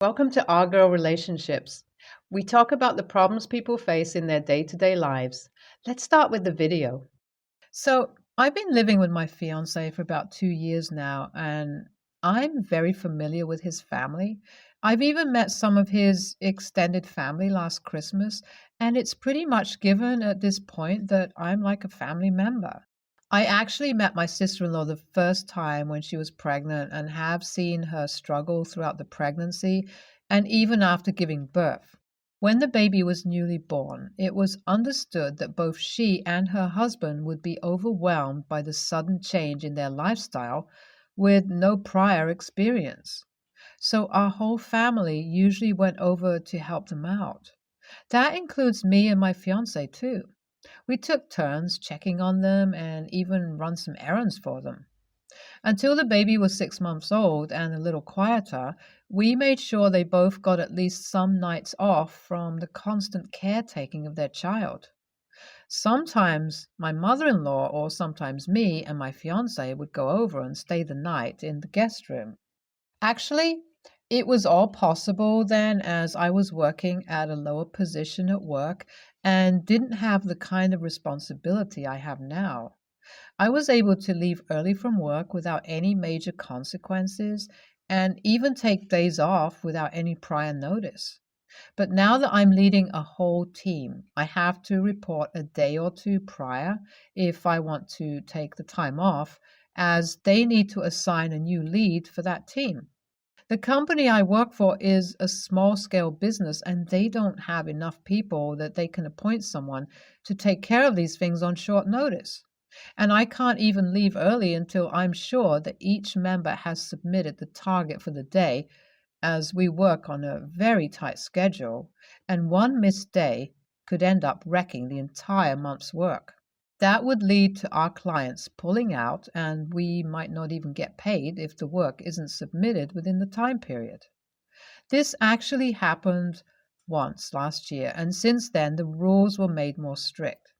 Welcome to Our Girl Relationships. We talk about the problems people face in their day-to-day lives. Let's start with the video. So, I've been living with my fiance for about 2 years now, and I'm very familiar with his family. I've even met some of his extended family last Christmas, and it's pretty much given at this point that I'm like a family member. I actually met my sister-in-law the first time when she was pregnant and have seen her struggle throughout the pregnancy and even after giving birth. When the baby was newly born, it was understood that both she and her husband would be overwhelmed by the sudden change in their lifestyle with no prior experience. So our whole family usually went over to help them out. That includes me and my fiance too. We took turns checking on them and even run some errands for them. Until the baby was 6 months old and a little quieter, we made sure they both got at least some nights off from the constant caretaking of their child. Sometimes my mother in law, or sometimes me and my fiance, would go over and stay the night in the guest room. Actually, it was all possible then as I was working at a lower position at work and didn't have the kind of responsibility I have now. I was able to leave early from work without any major consequences and even take days off without any prior notice. But now that I'm leading a whole team, I have to report a day or two prior if I want to take the time off, as they need to assign a new lead for that team. The company I work for is a small scale business and they don't have enough people that they can appoint someone to take care of these things on short notice. And I can't even leave early until I'm sure that each member has submitted the target for the day, as we work on a very tight schedule, and one missed day could end up wrecking the entire month's work. That would lead to our clients pulling out, and we might not even get paid if the work isn't submitted within the time period. This actually happened once last year, and since then the rules were made more strict.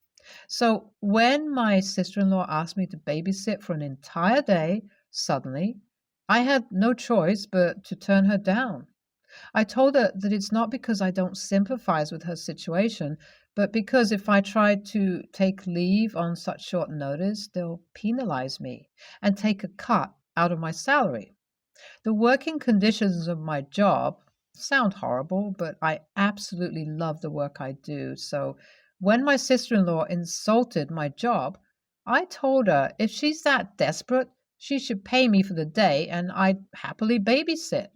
So when my sister-in-law asked me to babysit for an entire day, suddenly, I had no choice but to turn her down. I told her that it's not because I don't sympathize with her situation, but because if I try to take leave on such short notice, they'll penalize me and take a cut out of my salary. The working conditions of my job sound horrible, but I absolutely love the work I do. So when my sister-in-law insulted my job, I told her if she's that desperate, she should pay me for the day and I'd happily babysit.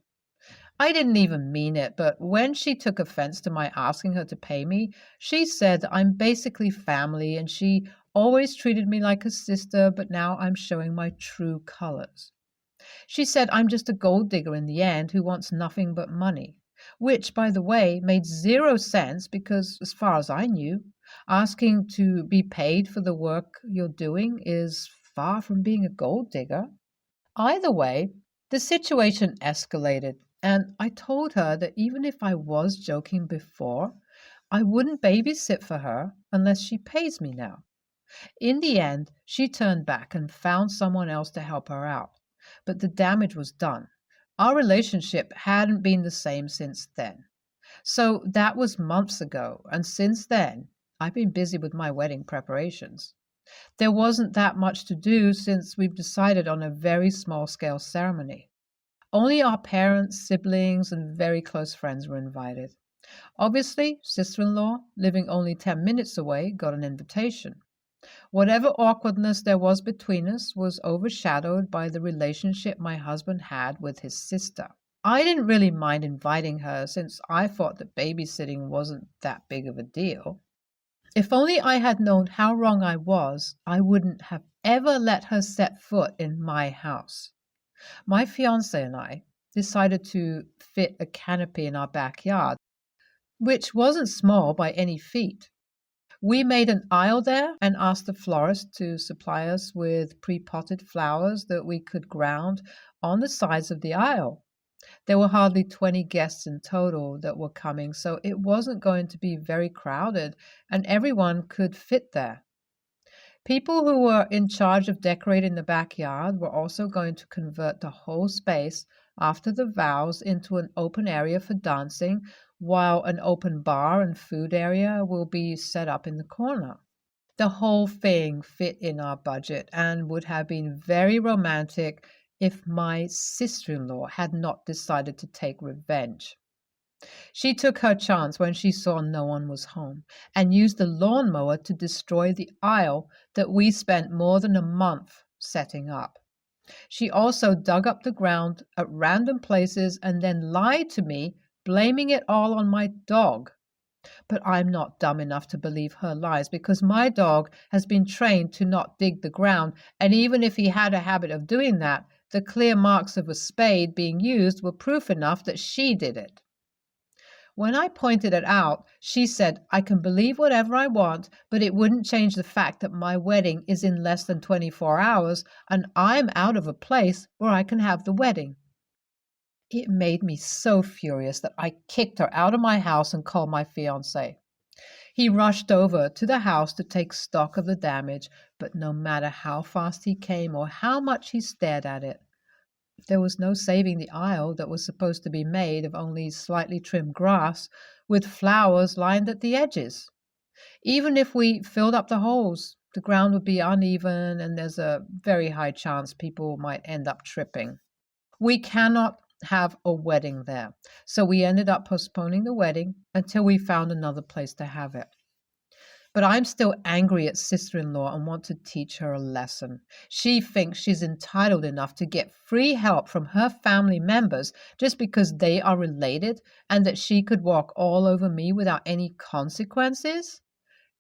I didn't even mean it, but when she took offense to my asking her to pay me, she said that I'm basically family and she always treated me like a sister, but now I'm showing my true colors. She said I'm just a gold digger in the end who wants nothing but money, which, by the way, made zero sense because, as far as I knew, asking to be paid for the work you're doing is far from being a gold digger. Either way, the situation escalated, and I told her that even if I was joking before, I wouldn't babysit for her unless she pays me now. In the end, she turned back and found someone else to help her out, but the damage was done. Our relationship hadn't been the same since then. So that was months ago, and since then, I've been busy with my wedding preparations. There wasn't that much to do since we've decided on a very small scale ceremony. Only our parents, siblings, and very close friends were invited. Obviously, sister-in-law, living only 10 minutes away, got an invitation. Whatever awkwardness there was between us was overshadowed by the relationship my husband had with his sister. I didn't really mind inviting her since I thought that babysitting wasn't that big of a deal. If only I had known how wrong I was, I wouldn't have ever let her set foot in my house. My fiance and I decided to fit a canopy in our backyard, which wasn't small by any feat. We made an aisle there and asked the florist to supply us with pre-potted flowers that we could ground on the sides of the aisle. There were hardly 20 guests in total that were coming, so it wasn't going to be very crowded, and everyone could fit there. People who were in charge of decorating the backyard were also going to convert the whole space after the vows into an open area for dancing, while an open bar and food area will be set up in the corner. The whole thing fit in our budget and would have been very romantic if my sister-in-law had not decided to take revenge. She took her chance when she saw no one was home and used the lawnmower to destroy the aisle that we spent more than a month setting up. She also dug up the ground at random places and then lied to me, blaming it all on my dog. But I'm not dumb enough to believe her lies because my dog has been trained to not dig the ground, and even if he had a habit of doing that, the clear marks of a spade being used were proof enough that she did it. When I pointed it out, she said, I can believe whatever I want, but it wouldn't change the fact that my wedding is in less than 24 hours and I'm out of a place where I can have the wedding. It made me so furious that I kicked her out of my house and called my fiancé. He rushed over to the house to take stock of the damage, but no matter how fast he came or how much he stared at it, there was no saving the aisle that was supposed to be made of only slightly trimmed grass with flowers lined at the edges. Even if we filled up the holes, the ground would be uneven and there's a very high chance people might end up tripping. We cannot have a wedding there, so we ended up postponing the wedding until we found another place to have it. But I'm still angry at sister-in-law and want to teach her a lesson. She thinks she's entitled enough to get free help from her family members just because they are related and that she could walk all over me without any consequences.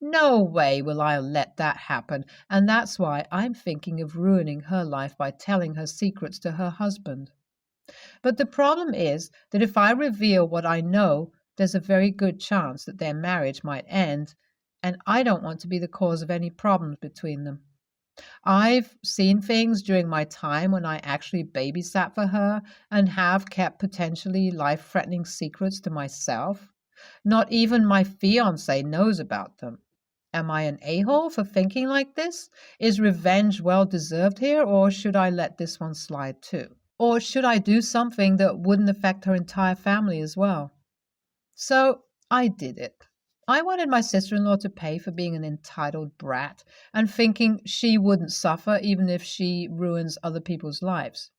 No way will I let that happen, and that's why I'm thinking of ruining her life by telling her secrets to her husband. But the problem is that if I reveal what I know, there's a very good chance that their marriage might end, and I don't want to be the cause of any problems between them. I've seen things during my time when I actually babysat for her and have kept potentially life-threatening secrets to myself. Not even my fiancé knows about them. Am I an a-hole for thinking like this? Is revenge well deserved here, or should I let this one slide too? Or should I do something that wouldn't affect her entire family as well? So I did it. I wanted my sister-in-law to pay for being an entitled brat and thinking she wouldn't suffer even if she ruins other people's lives.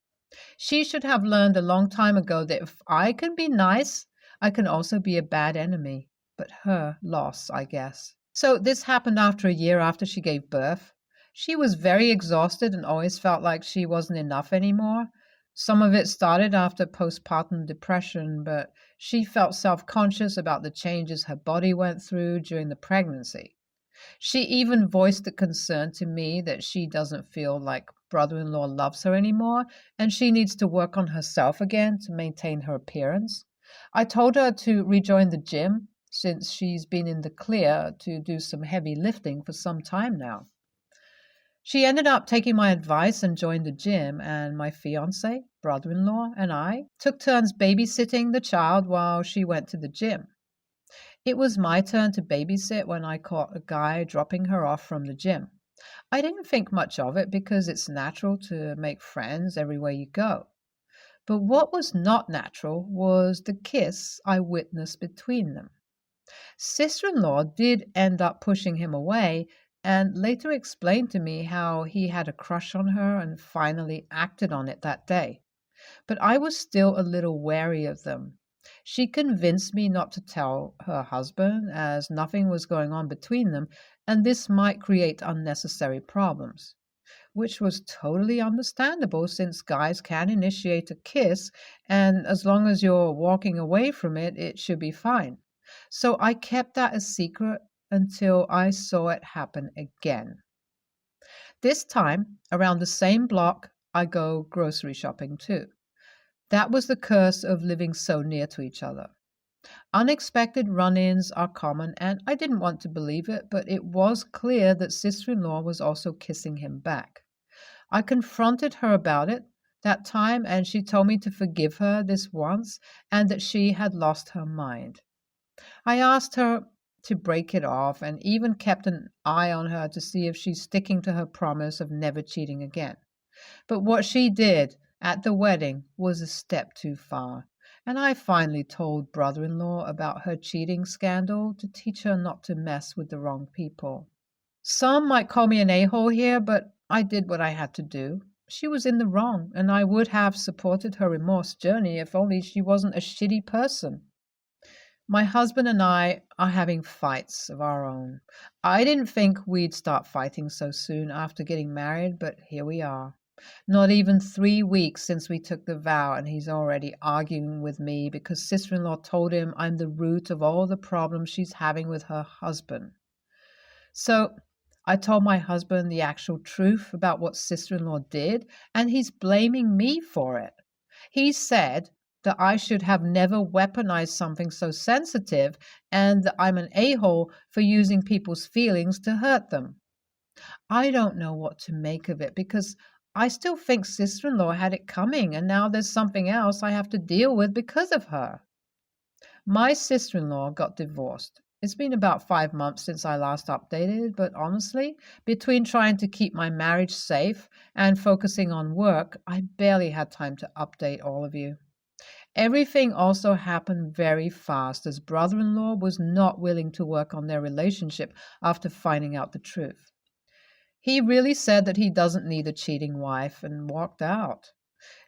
She should have learned a long time ago that if I can be nice, I can also be a bad enemy. But her loss, I guess. So this happened after a year after she gave birth. She was very exhausted and always felt like she wasn't enough anymore. Some of it started after postpartum depression, but she felt self-conscious about the changes her body went through during the pregnancy. She even voiced a concern to me that she doesn't feel like brother-in-law loves her anymore and she needs to work on herself again to maintain her appearance. I told her to rejoin the gym since she's been in the clear to do some heavy lifting for some time now. She ended up taking my advice and joined the gym, and my fiancé, brother-in-law, and I took turns babysitting the child while she went to the gym. It was my turn to babysit when I caught a guy dropping her off from the gym. I didn't think much of it because it's natural to make friends everywhere you go. But what was not natural was the kiss I witnessed between them. Sister-in-law did end up pushing him away and later explained to me how he had a crush on her and finally acted on it that day. But I was still a little wary of them. She convinced me not to tell her husband, as nothing was going on between them, and this might create unnecessary problems, which was totally understandable since guys can initiate a kiss, and as long as you're walking away from it, it should be fine. So I kept that a secret until I saw it happen again. This time, around the same block, I go grocery shopping too. That was the curse of living so near to each other. Unexpected run-ins are common, and I didn't want to believe it, but it was clear that sister-in-law was also kissing him back. I confronted her about it that time, and she told me to forgive her this once and that she had lost her mind. I asked her to break it off and even kept an eye on her to see if she's sticking to her promise of never cheating again. But what she did at the wedding was a step too far, and I finally told brother-in-law about her cheating scandal to teach her not to mess with the wrong people. Some might call me an a-hole here, but I did what I had to do. She was in the wrong, and I would have supported her remorse journey if only she wasn't a shitty person. My husband and I are having fights of our own. I didn't think we'd start fighting so soon after getting married, but here we are. Not even 3 weeks since we took the vow, and he's already arguing with me because sister-in-law told him I'm the root of all the problems she's having with her husband. So I told my husband the actual truth about what sister-in-law did, and he's blaming me for it. He said that I should have never weaponized something so sensitive and that I'm an a-hole for using people's feelings to hurt them. I don't know what to make of it because I still think sister-in-law had it coming, and now there's something else I have to deal with because of her. My sister-in-law got divorced. It's been about 5 months since I last updated, but honestly, between trying to keep my marriage safe and focusing on work, I barely had time to update all of you. Everything also happened very fast as brother-in-law was not willing to work on their relationship after finding out the truth. He really said that he doesn't need a cheating wife and walked out.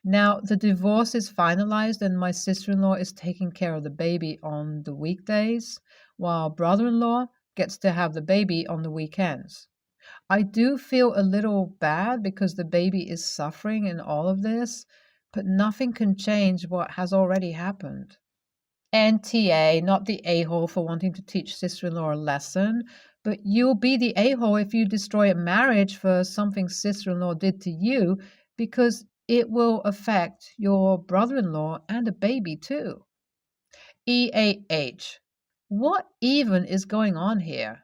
Now, the divorce is finalized and my sister-in-law is taking care of the baby on the weekdays, while brother-in-law gets to have the baby on the weekends. I do feel a little bad because the baby is suffering in all of this, but nothing can change what has already happened. NTA, not the a-hole for wanting to teach sister-in-law a lesson, but you'll be the a-hole if you destroy a marriage for something sister-in-law did to you, because it will affect your brother-in-law and a baby too. EAH. What even is going on here?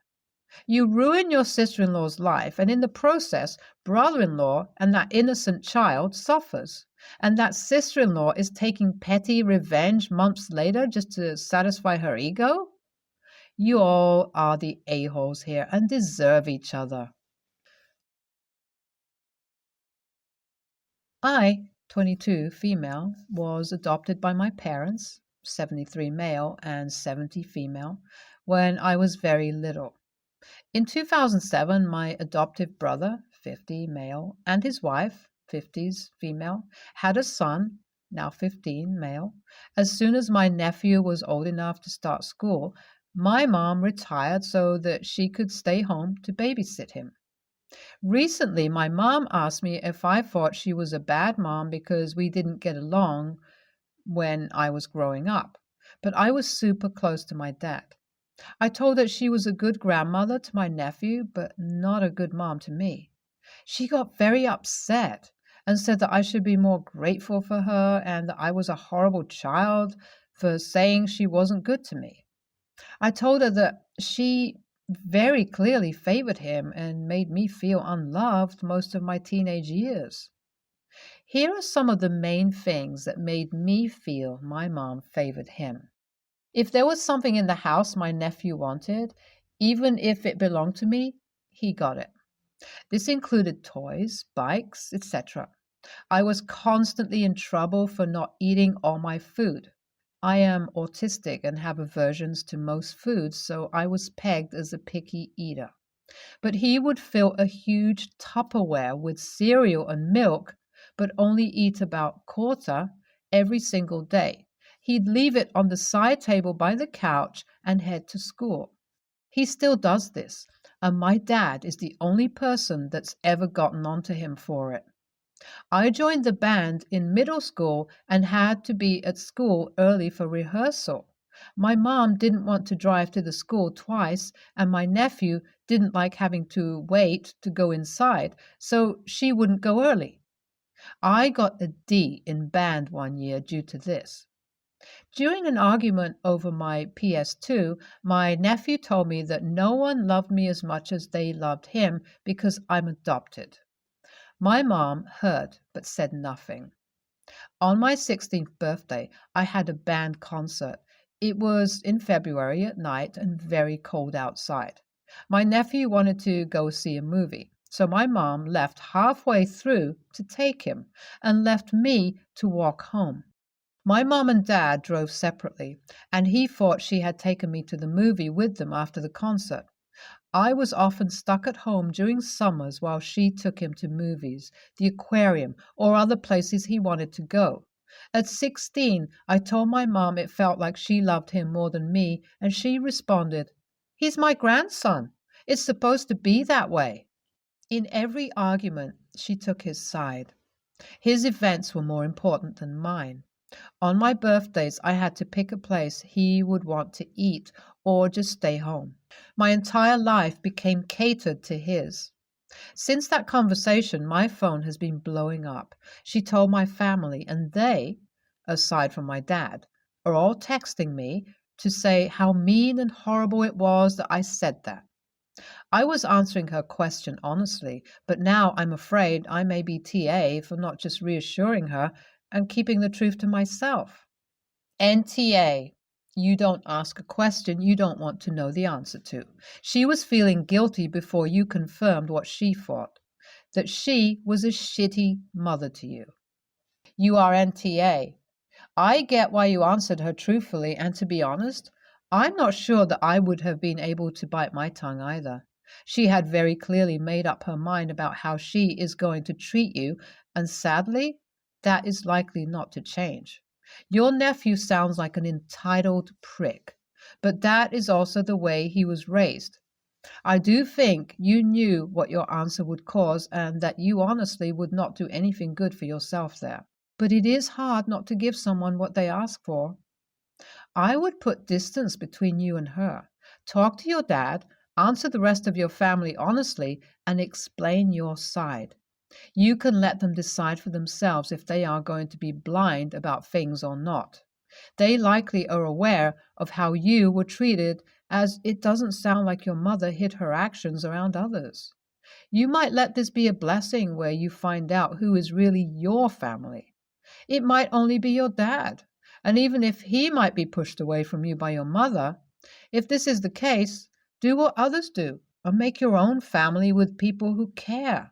You ruin your sister-in-law's life, and in the process, brother-in-law and that innocent child suffers. And that sister-in-law is taking petty revenge months later just to satisfy her ego? You all are the a-holes here and deserve each other. I, 22, female, was adopted by my parents, 73 male and 70 female, when I was very little. In 2007, my adoptive brother, 50 male, and his wife, 50s female, had a son, now 15 male. As soon as my nephew was old enough to start school, my mom retired so that she could stay home to babysit him. Recently, my mom asked me if I thought she was a bad mom because we didn't get along when I was growing up, but I was super close to my dad. I told her she was a good grandmother to my nephew, but not a good mom to me. She got very upset and said that I should be more grateful for her and that I was a horrible child for saying she wasn't good to me. I told her that she very clearly favored him and made me feel unloved most of my teenage years. Here are some of the main things that made me feel my mom favored him. If there was something in the house my nephew wanted, even if it belonged to me, he got it. This included toys, bikes, etc. I was constantly in trouble for not eating all my food. I am autistic and have aversions to most foods, so I was pegged as a picky eater. But he would fill a huge Tupperware with cereal and milk, but only eat about quarter every single day. He'd leave it on the side table by the couch and head to school. He still does this, and my dad is the only person that's ever gotten onto him for it. I joined the band in middle school and had to be at school early for rehearsal. My mom didn't want to drive to the school twice, and my nephew didn't like having to wait to go inside, so she wouldn't go early. I got a D in band one year due to this. During an argument over my PS2, my nephew told me that no one loved me as much as they loved him because I'm adopted. My mom heard but said nothing. On my 16th birthday, I had a band concert. It was in February at night and very cold outside. My nephew wanted to go see a movie, So my mom left halfway through to take him and left me to walk home. My mom and dad drove separately, and he thought she had taken me to the movie with them after the concert. I was often stuck at home during summers while she took him to movies, the aquarium, or other places he wanted to go. At 16, I told my mom it felt like she loved him more than me, and she responded, "He's my grandson. It's supposed to be that way." In every argument, she took his side. His events were more important than mine. On my birthdays, I had to pick a place he would want to eat or just stay home. My entire life became catered to his. Since that conversation, my phone has been blowing up. She told my family, and they, aside from my dad, are all texting me to say how mean and horrible it was that I said that. I was answering her question honestly, but now I'm afraid I may be TA for not just reassuring her and keeping the truth to myself. NTA. You don't ask a question you don't want to know the answer to. She was feeling guilty before you confirmed what she thought, that she was a shitty mother to you. You are NTA. I get why you answered her truthfully, and to be honest, I'm not sure that I would have been able to bite my tongue either. She had very clearly made up her mind about how she is going to treat you, and sadly, that is likely not to change. Your nephew sounds like an entitled prick, but that is also the way he was raised. I do think you knew what your answer would cause and that you honestly would not do anything good for yourself there. But it is hard not to give someone what they ask for. I would put distance between you and her. Talk to your dad, answer the rest of your family honestly, and explain your side. You can let them decide for themselves if they are going to be blind about things or not. They likely are aware of how you were treated, as it doesn't sound like your mother hid her actions around others. You might let this be a blessing where you find out who is really your family. It might only be your dad, and even if he might be pushed away from you by your mother, if this is the case, do what others do and make your own family with people who care.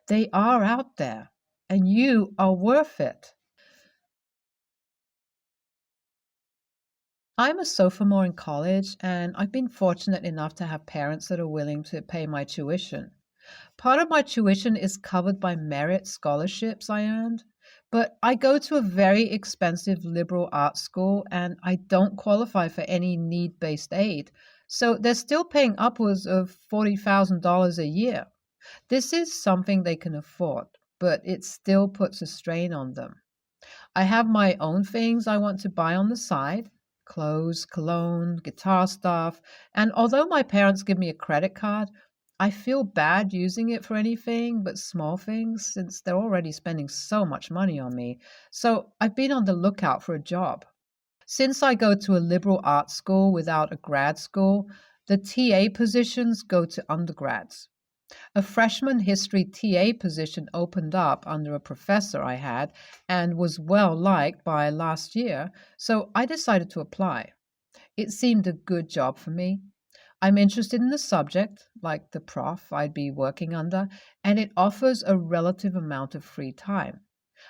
They are out there, and you are worth it. I'm a sophomore in college, and I've been fortunate enough to have parents that are willing to pay my tuition. Part of my tuition is covered by merit scholarships I earned, but I go to a very expensive liberal arts school and I don't qualify for any need-based aid, so they're still paying upwards of $40,000 a year. This is something they can afford, but it still puts a strain on them. I have my own things I want to buy on the side, clothes, cologne, guitar stuff, and although my parents give me a credit card, I feel bad using it for anything but small things since they're already spending so much money on me. So I've been on the lookout for a job. Since I go to a liberal arts school without a grad school, the TA positions go to undergrads. A freshman history TA position opened up under a professor I had and was well liked by last year, so I decided to apply. It seemed a good job for me. I'm interested in the subject, like the prof I'd be working under, and it offers a relative amount of free time.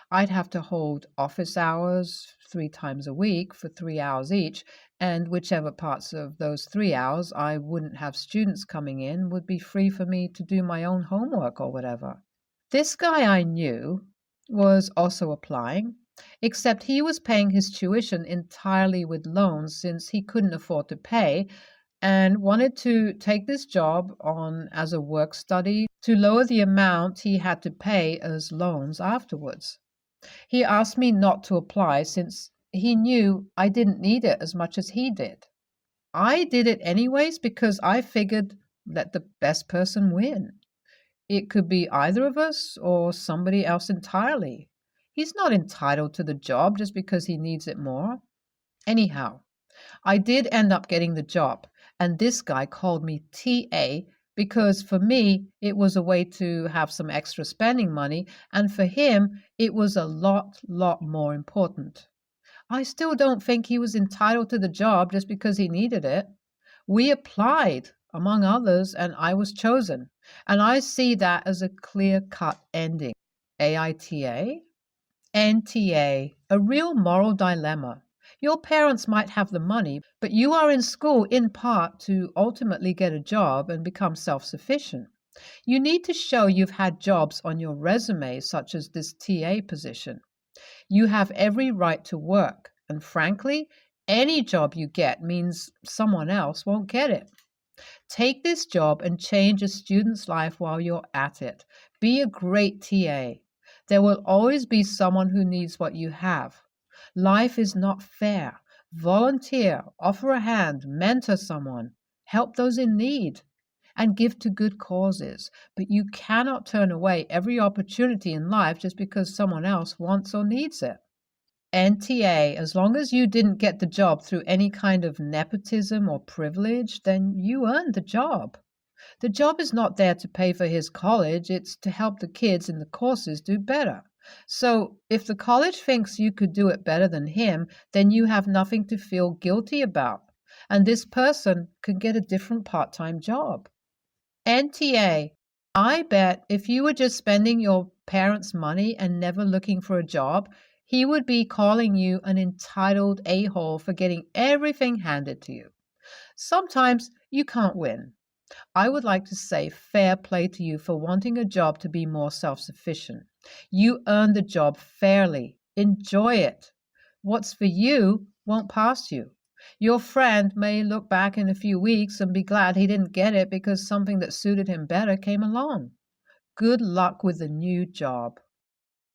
I'd have to hold office hours 3 times a week for 3 hours each, and whichever parts of those 3 hours I wouldn't have students coming in would be free for me to do my own homework or whatever. This guy I knew was also applying, except he was paying his tuition entirely with loans since he couldn't afford to pay, and wanted to take this job on as a work study to lower the amount he had to pay as loans afterwards. He asked me not to apply since he knew I didn't need it as much as he did. I did it anyways because I figured let the best person win. It could be either of us or somebody else entirely. He's not entitled to the job just because he needs it more. Anyhow, I did end up getting the job, and this guy called me TA because for me it was a way to have some extra spending money, and for him it was a lot more important. I still don't think he was entitled to the job just because he needed it. We applied among others, and I was chosen. And I see that as a clear-cut ending. AITA? NTA, a real moral dilemma. Your parents might have the money, but you are in school in part to ultimately get a job and become self-sufficient. You need to show you've had jobs on your resume, such as this TA position. You have every right to work, and frankly, any job you get means someone else won't get it. Take this job and change a student's life while you're at it. Be a great TA. There will always be someone who needs what you have. Life is not fair. Volunteer, offer a hand, mentor someone, help those in need, and give to good causes. But you cannot turn away every opportunity in life just because someone else wants or needs it. NTA, as long as you didn't get the job through any kind of nepotism or privilege, then you earned the job. The job is not there to pay for his college, it's to help the kids in the courses do better. So if the college thinks you could do it better than him, then you have nothing to feel guilty about. And this person could get a different part-time job. NTA, I bet if you were just spending your parents' money and never looking for a job, he would be calling you an entitled a-hole for getting everything handed to you. Sometimes you can't win. I would like to say fair play to you for wanting a job to be more self-sufficient. You earned the job fairly. Enjoy it. What's for you won't pass you. Your friend may look back in a few weeks and be glad he didn't get it because something that suited him better came along. Good luck with the new job.